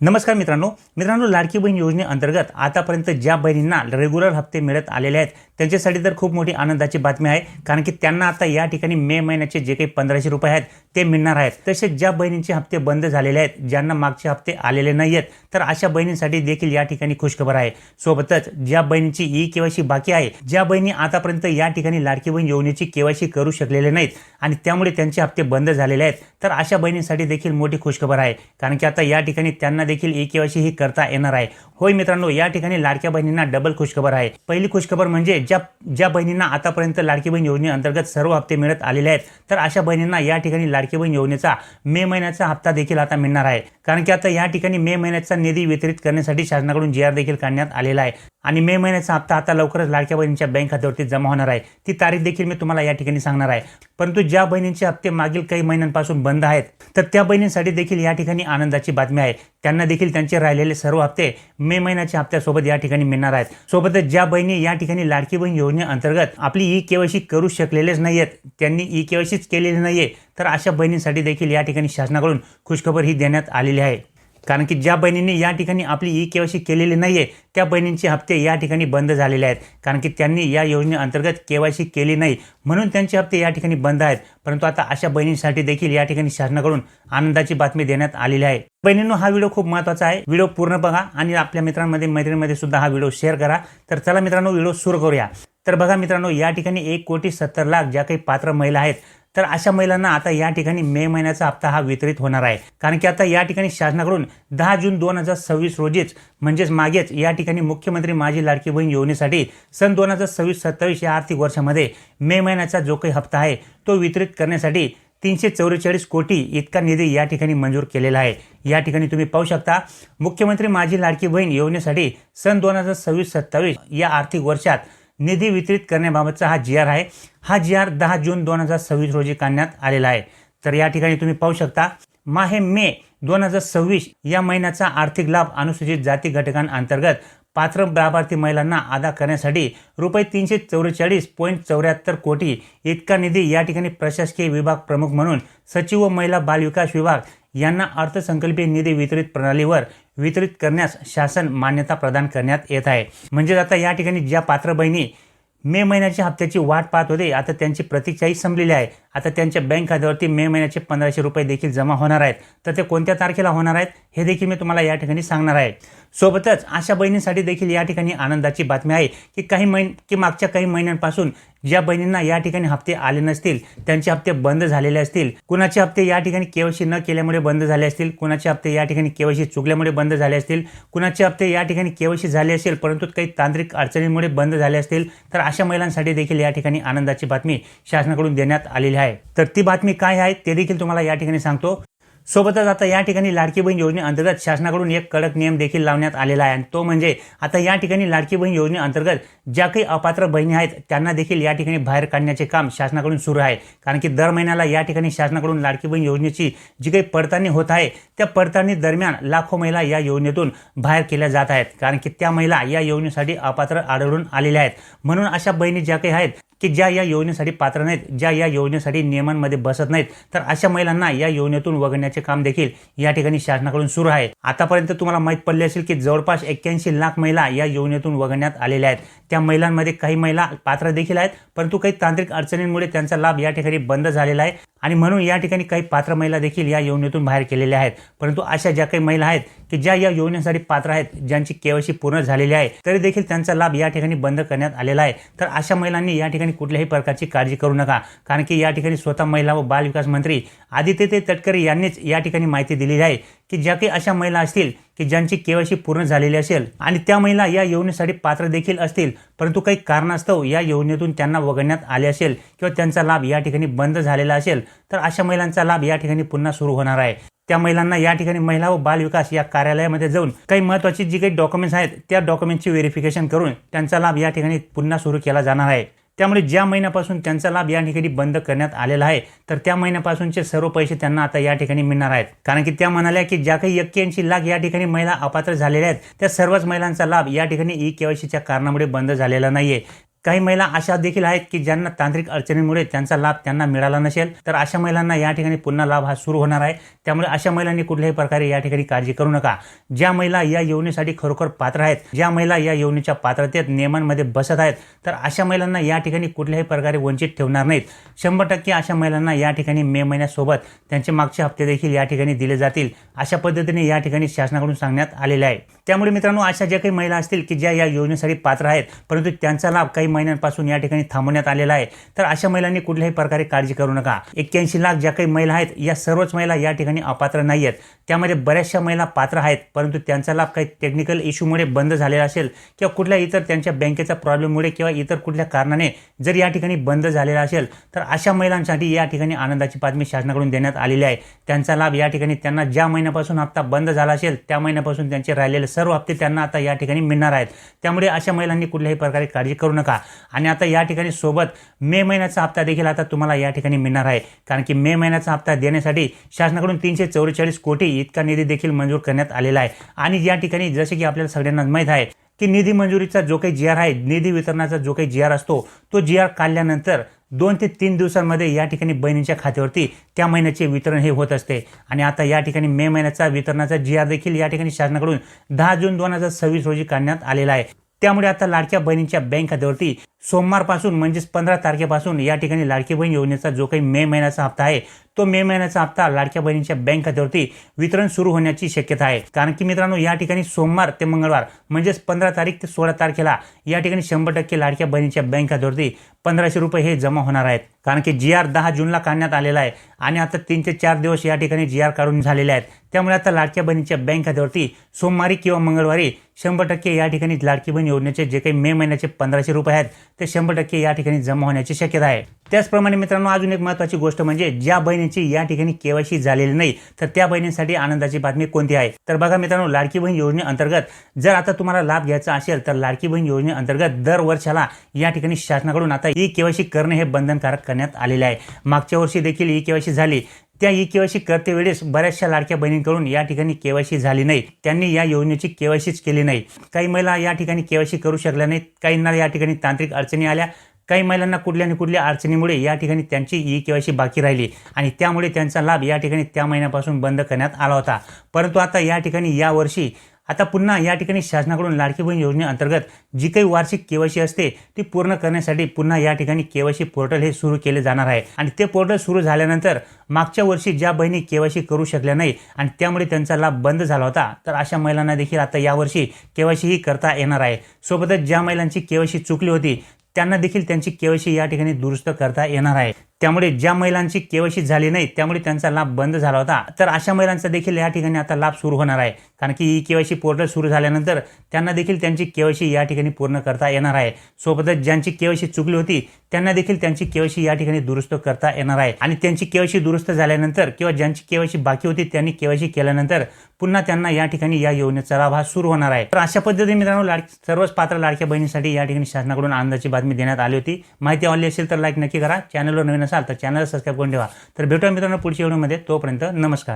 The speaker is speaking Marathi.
नमस्कार मित्रांनो, लाडकी बहीण योजनेअंतर्गत आतापर्यंत ज्या बहिणींना रेग्युलर हप्ते मिळत आलेले आहेत त्यांच्यासाठी तर खूप मोठी आनंदाची बातमी आहे, कारण की त्यांना आता या ठिकाणी मे महिन्याचे जे काही 1500 रुपये आहेत ते मिळणार आहेत। तसेच ज्या बहिणींचे हप्ते बंद झालेले आहेत, ज्यांना मागचे हप्ते आलेले नाहीत, तर अशा बहिणींसाठी देखील या ठिकाणी खुशखबर आहे। सोबतच ज्या बहिणींची ई-केवायसी बाकी आहे, ज्या बहिणी आतापर्यंत या ठिकाणी लाडकी बहीण योजनेची केवायसी करू शकलेले नाहीत आणि त्यामुळे त्यांचे हप्ते बंद झालेले आहेत, तर अशा बहिणींसाठी देखील मोठी खुशखबर आहे, कारण की आता या ठिकाणी त्यांना देखील ई-केवायसी ही करता येणार आहे। होय मित्रांनो, या ठिकाणी लाडक्या बहिणींना डबल खुशखबर आहे। पहिली खुशखबर म्हणजे ज्या बहिणींना आतापर्यंत लाडकी बहीण योजनेअंतर्गत सर्व हप्ते मिळत आलेले आहेत, तर अशा बहिणींना या ठिकाणी लाडकी बहीण योजनेचा मे महिन्याचा हप्ता देखील आता मिळणार आहे, कारण की आता या ठिकाणी मे महिन्याचा निधी वितरित करण्यासाठी शासनाकडून जी आर देखील काढण्यात आलेला आहे आणि मे महिन्याचा हप्ता आता लवकरच लाडक्या बहिणींच्या बँक खात्यावरती जमा होणार आहे। ती तारीख देखील मी तुम्हाला या ठिकाणी सांगणार आहे। परंतु ज्या बहिणींचे हप्ते मागील काही महिन्यांपासून बंद आहेत, तर त्या बहिणींसाठी देखील या ठिकाणी आनंदाची बातमी आहे। त्यांना देखील त्यांचे राहिलेले सर्व हप्ते मे महिन्याच्या हप्त्यासोबत या ठिकाणी मिळणार आहेत। सोबतच ज्या बहिणी या ठिकाणी लाडकी बहीण योजनेअंतर्गत आपली ई-केवायसी करू शकलेलेच नाहीयेत, त्यांनी ई-केवायसीच केलेली नाहीये, तर अशा बहिणींसाठी देखील या ठिकाणी शासनाकडून खुशखबर ही देण्यात आलेली आहे। कारण की ज्या बहिणींनी या ठिकाणी आपली ई-केवायसी केलेली नाहीये, त्या बहिणींचे हप्ते या ठिकाणी बंद झालेले आहेत, कारण की त्यांनी या योजनेअंतर्गत केवायसी केली नाही, म्हणून त्यांचे हप्ते या ठिकाणी बंद आहेत। परंतु आता अशा बहिणींसाठी देखील या ठिकाणी शासनाकडून आनंदाची बातमी देण्यात आलेली आहे। बहिणींनो, हा व्हिडिओ खूप महत्त्वाचा आहे, व्हिडिओ पूर्ण बघा आणि आपल्या मित्रांमध्ये मैत्रिणींमध्ये सुद्धा हा व्हिडिओ शेअर करा। तर चला मित्रांनो, व्हिडिओ सुरू करूया। तर बघा मित्रांनो, या ठिकाणी 1,70,00,000 ज्या काही पात्र महिला आहेत, तर अशा महिलांना आता या ठिकाणी मे महिन्याचा हप्ता हा वितरित होणार आहे, कारण की आता या ठिकाणी शासनाकडून 10 जून 2026 रोजीच म्हणजेच मागेच या ठिकाणी मुख्यमंत्री माझी लाडकी बहीण योजनेसाठी सन 2026-27 या आर्थिक वर्षामध्ये मे महिन्याचा जो काही हप्ता आहे तो वितरित करण्यासाठी 344 कोटी इतका निधी या ठिकाणी मंजूर केलेला आहे। या ठिकाणी तुम्ही पाहू शकता, मुख्यमंत्री माझी लाडकी बहीण योजनेसाठी सन 2026-27 या आर्थिक वर्षात निधी वितरित करण्याबाबतचा हा जी आर आहे। हा जी आर 10 जून 2026 रोजी काढण्यात आलेला आहे। तर या ठिकाणी तुम्ही पाहू शकता, माहे मे 2026 या महिन्याचा आर्थिक लाभ अनुसूचित जाती घटकांअंतर्गत पात्र लाभार्थी महिलांना अदा करण्यासाठी रुपये 344.74 कोटी इतका निधी या ठिकाणी प्रशासकीय विभाग प्रमुख म्हणून सचिव व महिला बालविकास विभाग यांना अर्थसंकल्पीय निधी वितरित प्रणालीवर वितरित करण्यास शासन मान्यता प्रदान करण्यात येत आहे। म्हणजे आता या ठिकाणी ज्या पात्र बहिणी मे महिन्याच्या हप्त्याची वाट पाहत होते, आता त्यांची प्रतीक्षाही संपलेली आहे। आता त्यांच्या बँक खात्यावरती मे महिन्याचे 1500 रुपये देखील जमा होणार आहेत। तर ते कोणत्या तारखेला होणार आहेत हे देखील मी तुम्हाला या ठिकाणी सांगणार आहे। सोबतच अशा बहिणींसाठी देखील या ठिकाणी आनंदाची बातमी आहे की मागच्या काही महिन्यांपासून ज्या बहिणींना या ठिकाणी हप्ते आले नसतील, त्यांचे हप्ते बंद झालेले असतील, कुणाचे हप्ते या ठिकाणी केवायसी न केल्यामुळे बंद झाले असतील, कुणाचे हप्ते या ठिकाणी केवायसी चुकल्यामुळे बंद झाले असतील, कुणाचे हप्ते या ठिकाणी केवायसी झाले असेल परंतु काही तांत्रिक अडचणींमुळे बंद झाले असतील, तर अशा महिलांसाठी देखील या ठिकाणी आनंदाची बातमी शासनाकडून देण्यात आलेली आहे। तर ती बातमी काय आहे ते देखील तुम्हाला या ठिकाणी सांगतो। सोबतच आता या ठिकाणी लाडकी बहीण योजनेअंतर्गत शासनाकडून एक कडक नियम देखील लावण्यात आलेला आहे, आणि तो म्हणजे आता या ठिकाणी लाडकी बहीण योजनेअंतर्गत ज्या काही अपात्र बहिणी आहेत त्यांना देखील या ठिकाणी बाहेर काढण्याचे काम शासनाकडून सुरू आहे। कारण की दर महिन्याला या ठिकाणी शासनाकडून लाडकी बहीण योजनेची जी काही पडताळणी होत आहे, त्या पडताळणी दरम्यान लाखो महिला या योजनेतून बाहेर केल्या जात आहेत, कारण की त्या महिला या योजनेसाठी अपात्र आढळून आलेल्या आहेत। म्हणून अशा बहिणी ज्या काही आहेत की ज्या या योजनेसाठी पात्र नाहीत, ज्या या योजनेसाठी नियमांमध्ये बसत नाहीत, तर अशा महिलांना या योजनेतून वगळण्याचे काम देखील या ठिकाणी शासनाकडून सुरू आहे। आतापर्यंत तुम्हाला माहित पडले असेल की जवळपास 81 लाख महिला या योजनेतून वगळण्यात आलेल्या आहेत। त्या महिलांमध्ये काही महिला पात्र देखील आहेत, परंतु काही तांत्रिक अडचणींमुळे त्यांचा लाभ या ठिकाणी बंद झालेला आहे आणि म्हणून या ठिकाणी काही पात्र महिला देखील या योजनेतून बाहेर केलेल्या आहेत। परंतु अशा ज्या काही महिला आहेत की ज्या या योजनेसाठी पात्र आहेत, ज्यांची केवायसी पूर्ण झालेली आहे, तरी देखील त्यांचा लाभ या ठिकाणी बंद करण्यात आलेला आहे। तर अशा महिलांनी या ठिकाणी कुठल्याही प्रकारची काळजी करू नका, कारण की या ठिकाणी स्वतः महिला व बाल विकास मंत्री आदित्य तटकरे यांनीच या ठिकाणी माहिती दिलेली आहे की ज्या काही अशा महिला असतील की ज्यांची केवायसी पूर्ण झालेली असेल आणि त्या महिला या योजनेसाठी पात्र देखील असतील, परंतु काही कारणास्तव या योजनेतून त्यांना वगळण्यात आले असेल किंवा त्यांचा लाभ या ठिकाणी बंद झालेला असेल, तर अशा महिलांचा लाभ या ठिकाणी पुन्हा सुरू होणार आहे। त्या महिलांना या ठिकाणी महिला व बाल विकास या कार्यालयामध्ये जाऊन काही महत्त्वाची जी काही डॉक्युमेंट्स आहेत त्या डॉक्युमेंटची व्हेरिफिकेशन करून त्यांचा लाभ या ठिकाणी पुन्हा सुरू केला जाणार आहे। त्यामुळे ज्या महिन्यापासून त्यांचा लाभ या ठिकाणी बंद करण्यात आलेला आहे, तर त्या महिन्यापासूनचे सर्व पैसे त्यांना आता या ठिकाणी मिळणार आहेत। कारण की त्या म्हणाल्या की ज्या काही 81 लाख या ठिकाणी महिला अपात्र झालेल्या आहेत, त्या सर्वच महिलांचा लाभ या ठिकाणी ई-केवायसीच्या कारणामुळे बंद झालेला नाहीये। काही महिला अशा देखील आहेत की ज्यांना तांत्रिक अडचणीमुळे त्यांचा लाभ त्यांना मिळाला नसेल, तर अशा महिलांना या ठिकाणी पुन्हा लाभ हा सुरू होणार आहे। त्यामुळे अशा महिलांनी कुठल्याही प्रकारे या ठिकाणी काळजी करू नका। ज्या महिला या योजनेसाठी खरोखर पात्र आहेत, ज्या महिला या योजनेच्या पात्रतेत नियमांमध्ये बसत आहेत, तर अशा महिलांना या ठिकाणी कुठल्याही प्रकारे वंचित ठेवणार नाहीत। 100% अशा महिलांना या ठिकाणी मे महिन्यासोबत त्यांचे मागचे हप्ते देखील या ठिकाणी दिले जातील, अशा पद्धतीने या ठिकाणी शासनाकडून सांगण्यात आलेले आहे। त्यामुळे मित्रांनो, अशा ज्या काही महिला असतील की ज्या या योजनेसाठी पात्र आहेत परंतु त्यांचा लाभ काही महिन्यांपासून या ठिकाणी थांबवण्यात आलेला आहे, तर अशा महिलांनी कुठल्याही प्रकारे काळजी करू नका। 81 लाख ज्या काही महिला आहेत, या सर्वच महिला या ठिकाणी अपात्र नाही आहेत। त्यामध्ये बऱ्याचशा महिला पात्र आहेत परंतु त्यांचा लाभ काही टेक्निकल इश्यूमुळे बंद झालेला असेल किंवा कुठल्या इतर त्यांच्या बँकेचा प्रॉब्लेममुळे किंवा इतर कुठल्या कारणाने जर या ठिकाणी बंद झालेला असेल, तर अशा महिलांसाठी या ठिकाणी आनंदाची बातमी शासनाकडून देण्यात आलेली आहे। त्यांचा लाभ या ठिकाणी त्यांना ज्या महिन्यापासून हप्ता बंद झाला असेल त्या महिन्यापासून त्यांचे राहिलेले सर्व हप्ते त्यांना आता या ठिकाणी मिळणार आहेत। त्यामुळे अशा महिलांनी कुठल्याही प्रकारे काळजी करू नका। आणि आता या ठिकाणी सोबत मे महिन्याचा हप्ता देखील आता तुम्हाला या ठिकाणी मिळणार आहे, कारण की मे महिन्याचा हप्ता देण्यासाठी शासनाकडून 344 कोटी इतका निधी देखील मंजूर करण्यात आलेला आहे। आणि या ठिकाणी जसे की आपल्याला सगळ्यांना माहीत आहे की निधी मंजुरीचा जो काही GR आहे, निधी वितरणाचा जो काही GR असतो, तो GR काढल्यानंतर 2 ते 3 दिवसांमध्ये या ठिकाणी बहिणींच्या खात्यावरती त्या महिन्याचे वितरण हे होत असते। आणि आता या ठिकाणी मे महिन्याचा वितरणाचा GR देखील या ठिकाणी शासनाकडून 10 जून 2026 रोजी काढण्यात आलेला आहे। त्यामुळे आता लाडक्या बहिणींच्या बँक खात्यावरती सोमवारपासून म्हणजेच 15 तारखेपासून या ठिकाणी लाडकी बहीण योजनेचा जो काही मे महिन्याचा हप्ता आहे, तो मे महिन्याचा हप्ता लाडक्या बहिणींच्या बँक खात्यावरती वितरण सुरू होण्याची शक्यता आहे। कारण की मित्रांनो, या ठिकाणी सोमवार ते मंगळवार म्हणजेच 15 तारीख ते 16 तारखेला या ठिकाणी 100% लाडक्या बहिणींच्या बँक खात्यावरती 1500 रुपये हे जमा होणार आहेत। कारण की GR 10 जूनला काढण्यात आलेला आहे आणि आता 3 ते 4 दिवस या ठिकाणी GR काढून झालेले आहेत। त्यामुळे आता लाडक्या बहिणीच्या बँक खात्यावरती सोमवारी किंवा मंगळवारी 100% या ठिकाणी लाडकी बहीण योजनेचे जे काही मे महिन्याचे 1500 रुपये आहेत ते 100% या ठिकाणी जमा होण्याची शक्यता आहे। त्याचप्रमाणे मित्रांनो, अजून एक महत्त्वाची गोष्ट म्हणजे ज्या बहिणींची या ठिकाणी KYC झालेली नाही, तर त्या बहिणींसाठी आनंदाची बातमी कोणती आहे? तर बघा मित्रांनो, लाडकी बहीण योजनेअंतर्गत जर आता तुम्हाला लाभ घ्यायचा असेल तर लाडकी बहीण योजनेअंतर्गत दर वर्षाला या ठिकाणी शासनाकडून आता e-KYC करणे हे बंधनकारक करण्यात आलेले आहे। मागच्या वर्षी देखील e-KYC झाली, त्या e-KYC करते वेळेस बऱ्याचशा लाडक्या बहिणींकडून या ठिकाणी KYC झाली नाही, त्यांनी या योजनेची KYCच केली नाही। काही महिला या ठिकाणी KYC करू शकल्या नाहीत, काहींना या ठिकाणी तांत्रिक अडचणी आल्या, काही महिलांना कुठल्या अडचणीमुळे या ठिकाणी त्यांची e-KYC बाकी राहिली आणि त्यामुळे त्यांचा लाभ या ठिकाणी त्या महिन्यापासून बंद करण्यात आला होता। परंतु आता या ठिकाणी या वर्षी आता पुन्हा या ठिकाणी शासनाकडून लाडकी बहीण योजनेअंतर्गत जी काही वार्षिक KYC असते ती पूर्ण करण्यासाठी पुन्हा या ठिकाणी KYC पोर्टल हे सुरू केले जाणार आहे। आणि ते पोर्टल सुरू झाल्यानंतर मागच्या वर्षी ज्या बहिणी KYC करू शकल्या नाही आणि त्यामुळे त्यांचा लाभ बंद झाला होता, तर अशा महिलांना देखील आता यावर्षी KYC ही करता येणार आहे। सोबतच ज्या महिलांची KYC चुकली होती त्यांना देखील त्यांची KYC या ठिकाणी दुरुस्त करता येणार आहे। त्यामुळे ज्या महिलांची KYC झाली नाही त्यामुळे त्यांचा लाभ बंद झाला होता, तर अशा महिलांचा देखील या ठिकाणी आता लाभ सुरू होणार आहे। कारण की e-KYC पोर्टल सुरू झाल्यानंतर त्यांना देखील त्यांची KYC या ठिकाणी पूर्ण करता येणार आहे। सोबतच ज्यांची KYC चुकली होती त्यांना देखील त्यांची KYC या ठिकाणी दुरुस्त करता येणार आहे। आणि त्यांची KYC दुरुस्त झाल्यानंतर किंवा ज्यांची KYC बाकी होती त्यांनी KYC केल्यानंतर पुन्हा त्यांना या ठिकाणी या योजनेचा लाभ हा सुरू होणार आहे। तर अशा पद्धतीने मित्रांनो, सर्वच पात्र लाडक्या बहिणींसाठी या ठिकाणी शासनाकडून आनंदाची बातमी देण्यात आली होती। माहिती आवडली असेल तर लाईक नक्की करा, चॅनलवर नवीन असाल तर चॅनल सबस्क्राईब करून ठेवा। तर भेटूया मित्रांनो पुढच्या व्हिडिओमध्ये, तोपर्यंत नमस्कार।